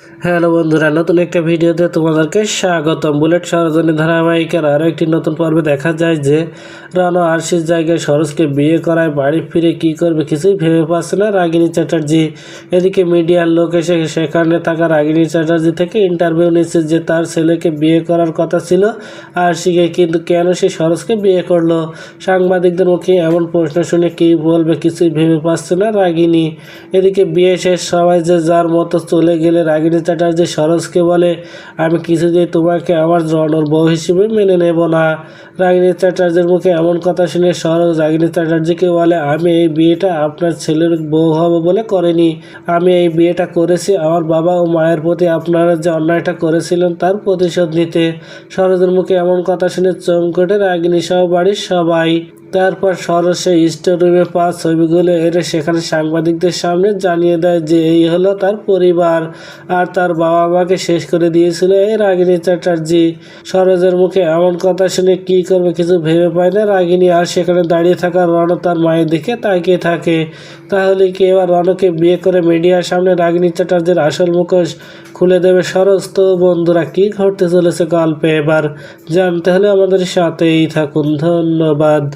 Hello বন্ধুরা, নতুন একটা ভিডিওতে তোমাদেরকে স্বাগতম। বুলেট সরজনী ধারাবাহিকের আরও একটি নতুন পর্বে দেখা যায় যে রানু আরশির জায়গায় সরোজকে বিয়ে করায় বাড়ি ফিরে কি করবে কিছুই ভেবে পাচ্ছে না রাগিনী চ্যাটার্জি। এদিকে মিডিয়ার লোক এসে সেখানে থাকা রাগিনী চ্যাটার্জি থেকে ইন্টারভিউ নিচ্ছে যে তার ছেলেকে বিয়ে করার কথা ছিল আরশিকে, কিন্তু কেন সে সরোজকে বিয়ে করলো। সাংবাদিকদের মুখে এমন প্রশ্ন শুনে কী বলবে কিছুই ভেবে পাচ্ছে না রাগিনী। এদিকে বিয়ে শেষ, সবাই যে যার মতো চলে গেলে রাগিনী চ্যাটার্জি সরোজকে বলে, আমি কিছুতেই তোমাকে আমার রণর বউ হিসেবে মেনে নেব না। রাগিনী চ্যাটার্জির মুখে এমন কথা শুনে সরোজ রাগিনী চ্যাটার্জিকে বলে, আমি এই বিয়েটা আপনার ছেলের বউ হব বলে করিনি। আমি এই বিয়েটা করেছি আমার বাবা ও মায়ের প্রতি আপনারা যে অন্যায়টা করেছিলেন তার প্রতিশোধ নিতে। সরোজের মুখে এমন কথা শুনে চমকে রাগিনী সহ বাড়ির সবাই। তারপর সরোজ সেই স্টোররুমে পাওয়া ছবিগুলো এনে সেখানে সাংবাদিকদের সামনে জানিয়ে দেয় যে এই হলো তার পরিবার, আর তার বাবা মাকে শেষ করে দিয়েছিল এই রাগিনী চ্যাটার্জি। সরোজের মুখে এমন কথা শুনে কী করবে কিছু ভেবে পায় না রাগিনী, আর সেখানে দাঁড়িয়ে থাকা রণ তার মায়ের দিকে তাকিয়ে থাকে। তাহলে কি এবার রণকে বিয়ে করে মিডিয়ার সামনে রাগিনী চ্যাটার্জির আসল মুখোশ খুলে দেবে সরোজ? তো বন্ধুরা, কী ঘটতে চলেছে গল্পে এবার জানতে হলে আমাদের সাথেই থাকুন। ধন্যবাদ।